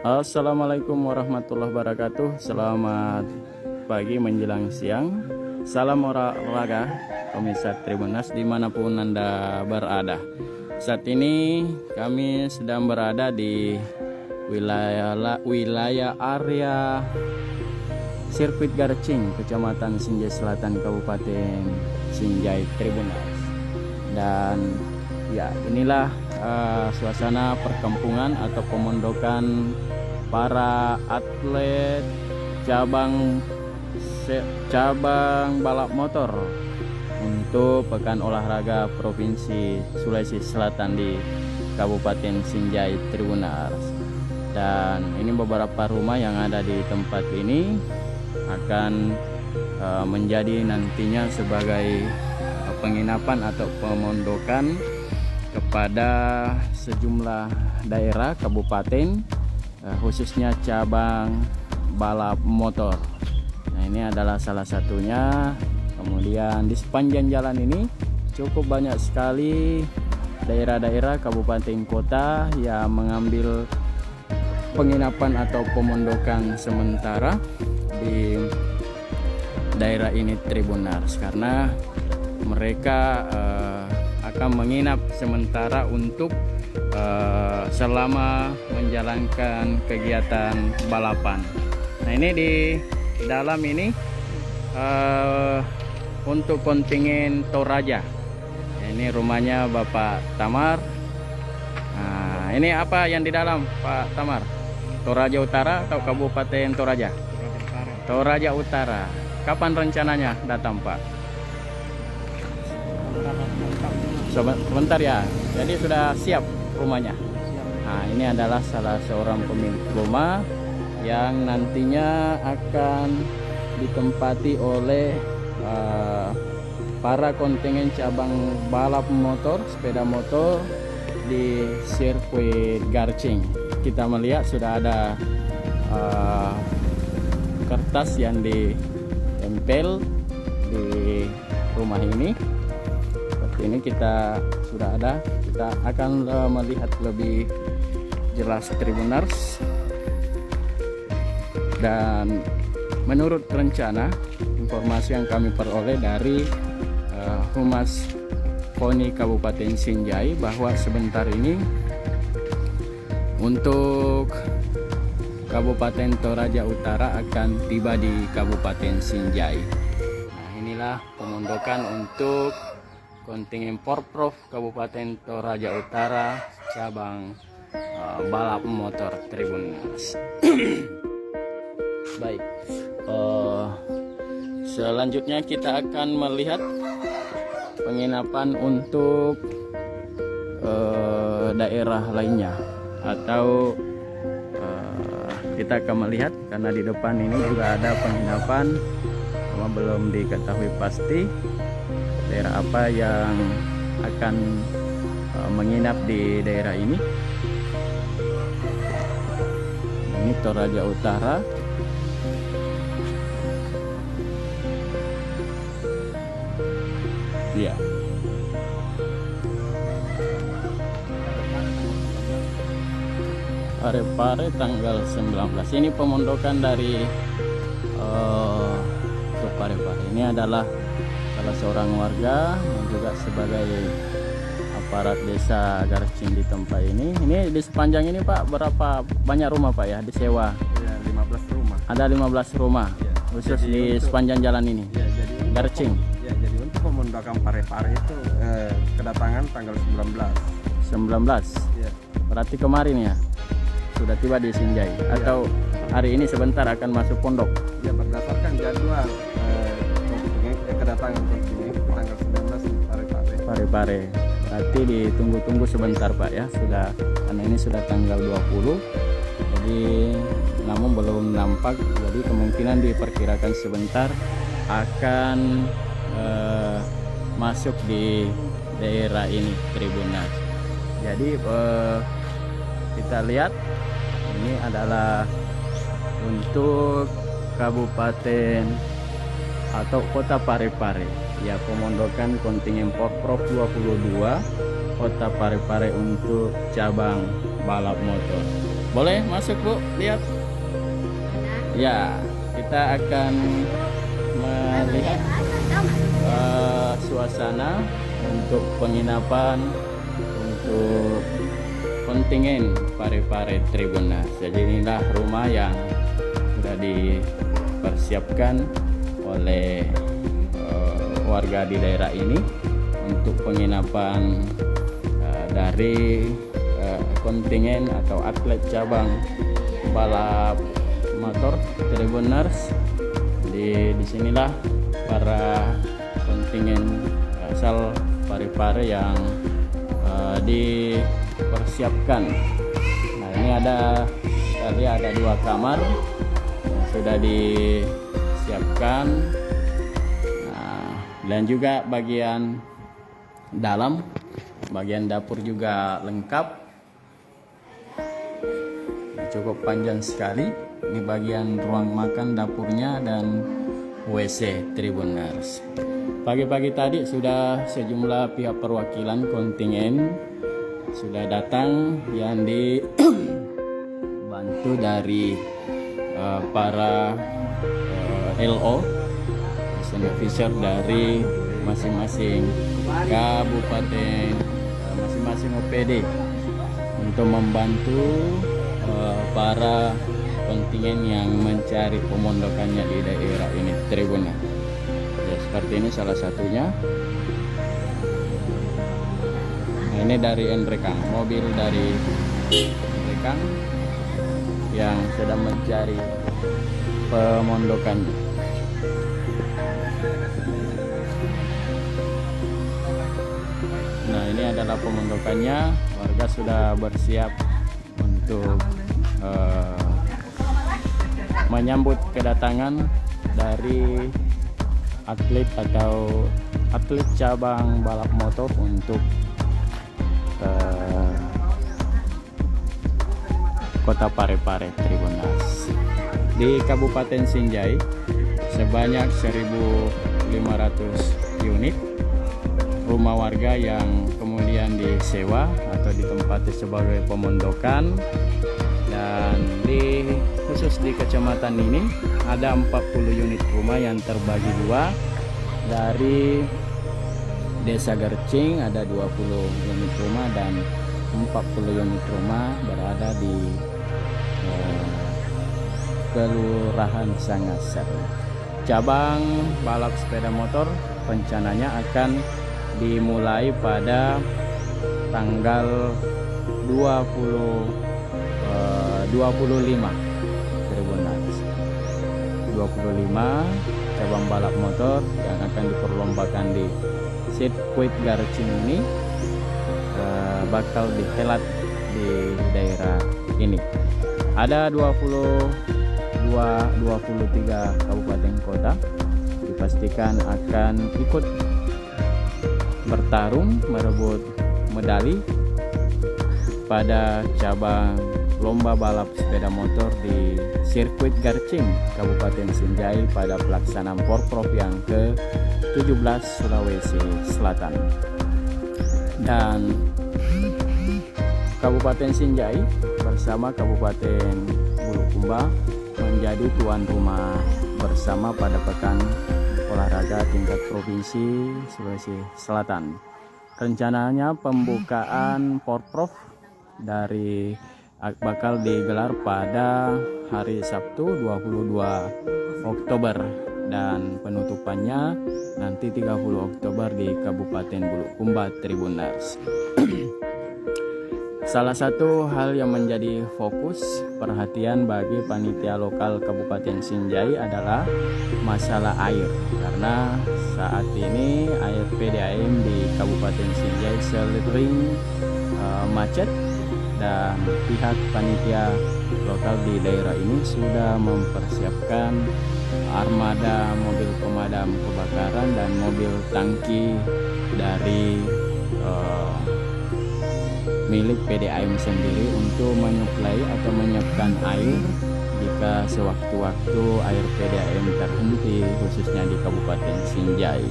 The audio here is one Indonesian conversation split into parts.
Assalamualaikum warahmatullahi wabarakatuh. Selamat pagi menjelang siang. Salam olahraga pemirsa Tribunars dimanapun Anda berada. Saat ini kami sedang berada di wilayah area sirkuit Garcing, Kecamatan Sinjai Selatan, Kabupaten Sinjai, Tribunars. Dan ya, inilah suasana perkampungan atau pemondokan para atlet cabang balap motor untuk Pekan Olahraga Provinsi Sulawesi Selatan di Kabupaten Sinjai, Tribunars. Dan ini beberapa rumah yang ada di tempat ini akan menjadi nantinya sebagai penginapan atau pemondokan kepada sejumlah daerah kabupaten, khususnya cabang balap motor. Nah, ini adalah salah satunya. Kemudian di sepanjang jalan ini cukup banyak sekali daerah-daerah kabupaten kota yang mengambil penginapan atau pemondokan sementara di daerah ini Tribunars, karena mereka akan menginap sementara untuk selama menjalankan kegiatan balapan. Nah, ini di dalam ini untuk kontingen Toraja. Nah, ini rumahnya Bapak Tamar. Nah, ini apa yang di dalam Pak Tamar? Toraja Utara atau Kabupaten Toraja? Toraja Utara. Kapan rencananya datang, Pak? Sebentar ya. Jadi sudah siap rumahnya. Nah, ini adalah salah seorang pemilik rumah yang nantinya akan ditempati oleh para kontingen cabang balap motor, sepeda motor di sirkuit Garcing. Kita melihat sudah ada kertas yang ditempel di rumah ini. Ini kita sudah ada, kita akan melihat lebih jelas Tribunars. Dan menurut rencana, informasi yang kami peroleh dari Humas KONI Kabupaten Sinjai, bahwa sebentar ini untuk Kabupaten Toraja Utara akan tiba di Kabupaten Sinjai. Nah, inilah pemondokan untuk kontingen Porprov Kabupaten Toraja Utara cabang balap motor Tribunars. Baik, selanjutnya kita akan melihat penginapan untuk daerah lainnya, atau kita akan melihat karena di depan ini juga ada penginapan, cuma belum diketahui pasti daerah apa yang akan menginap di daerah ini. Ini Toraja Utara. Ya. Parepare tanggal 19. Ini pemondokan dari untuk Parepare. Ini adalah salah seorang warga yang juga sebagai aparat desa Garcing di tempat ini. Ini di sepanjang ini, Pak, berapa banyak rumah, Pak, ya disewa? Ya, 15 rumah. Ada 15 rumah ya, khusus jadi di sepanjang jalan ini. Ya, jadi Garcing. Ya, jadi untuk pemondokan Parepare itu kedatangan tanggal 19. 19. Ya. Berarti kemarin ya sudah tiba di Sinjai, ya, atau hari ini sebentar akan masuk pondok? Ya, berdasarkan jadwal kedatangan kontingen tanggal 19 di Parepare. Berarti ditunggu-tunggu sebentar, Pak, ya. Sudah, karena ini sudah tanggal 20. Jadi namun belum nampak. Jadi kemungkinan diperkirakan sebentar akan masuk di daerah ini Tribunars. Jadi kita lihat ini adalah untuk Kabupaten atau Kota Parepare, ya, pemondokan kontingen Porprov 22 Kota Parepare untuk cabang balap motor. Boleh masuk Bu, lihat. Ya, kita akan melihat suasana untuk penginapan untuk kontingen Parepare Tribunnas. Jadi inilah rumah yang sudah dipersiapkan oleh warga di daerah ini untuk penginapan dari kontingen atau atlet cabang balap motor Tribunnas. Di sinilah para kontingen asal Parepare yang dipersiapkan. Nah, ini ada 2 kamar yang sudah disiapkan. Nah, dan juga bagian dalam, bagian dapur juga lengkap, cukup panjang sekali. Ini bagian ruang makan dapurnya dan WC Tribunnas. Pagi-pagi tadi sudah sejumlah pihak perwakilan kontingen sudah datang yang dibantu dari para LO, officer dari masing-masing kabupaten, masing-masing OPD untuk membantu para kontingen yang mencari pemondokannya di daerah ini Tribunnas. Ya, seperti ini salah satunya. Nah, ini dari Enrekang, mobil dari Enrekang yang sedang mencari pemondokannya. Nah, ini adalah pemondokannya. Warga sudah bersiap untuk menyambut kedatangan dari atlet atau atlet cabang balap motor untuk Kota Parepare Tribunnas. Di Kabupaten Sinjai sebanyak 1.500 unit rumah warga yang kemudian disewa atau ditempati sebagai pemondokan. Dan khusus di kecamatan ini ada 40 unit rumah yang terbagi 2. Dari Desa Gercing ada 20 unit rumah dan 40 unit rumah berada di Kelurahan Sangasar. Cabang balap sepeda motor rencananya akan dimulai pada tanggal 25 Tribunnas. 25 cabang balap motor yang akan diperlombakan di sirkuit Garcing ini bakal dihelat di daerah ini. Ada 23 kabupaten kota dipastikan akan ikut bertarung merebut medali pada cabang lomba balap sepeda motor di sirkuit Garcing Kabupaten Sinjai pada pelaksanaan Porprov yang ke-17 Sulawesi Selatan. Dan Kabupaten Sinjai bersama Kabupaten Bulukumba menjadi tuan rumah bersama pada Pekan Olahraga tingkat Provinsi Sulawesi Selatan. Rencananya pembukaan Porprov bakal digelar pada hari Sabtu 22 Oktober dan penutupannya nanti 30 Oktober di Kabupaten Bulukumba Tribunnas. Salah satu hal yang menjadi fokus perhatian bagi panitia lokal Kabupaten Sinjai adalah masalah air, karena saat ini air PDAM di Kabupaten Sinjai sering macet. Dan pihak panitia lokal di daerah ini sudah mempersiapkan armada mobil pemadam kebakaran dan mobil tangki dari milik PDAM sendiri untuk menyuplai atau menyiapkan air jika sewaktu-waktu air PDAM terhenti, khususnya di Kabupaten Sinjai.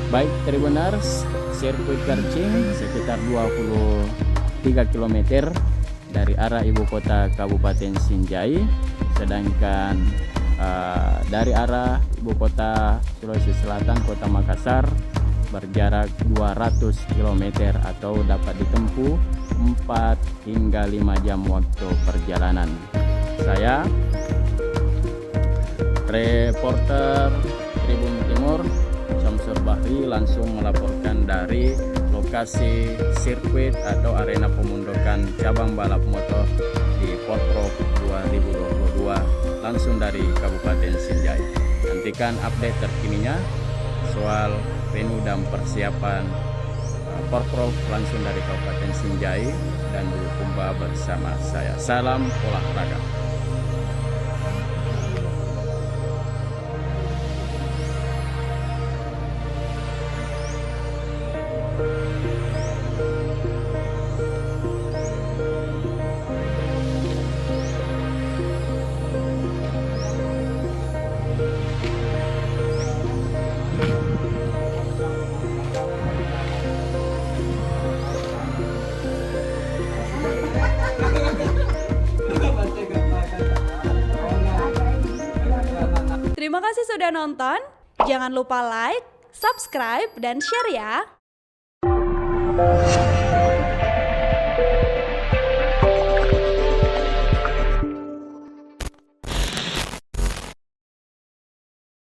Baik Tribunars, sirkuit Garcing sekitar 23 km dari arah ibu kota Kabupaten Sinjai, sedangkan dari arah ibu kota Sulawesi Selatan Kota Makassar berjarak 200 km atau dapat ditempuh 4 hingga 5 jam waktu perjalanan. Saya reporter Tribun Timur Syamsur Bahri langsung melaporkan dari lokasi sirkuit atau arena pemundokan cabang balap motor di Porprov 2022 langsung dari Kabupaten Sinjai. Nantikan update terkininya soal venue dan persiapan Porprov langsung dari Kabupaten Sinjai dan Bulukumba bersama saya. Salam olahraga. Terima kasih sudah nonton. Jangan lupa like, subscribe, dan share ya.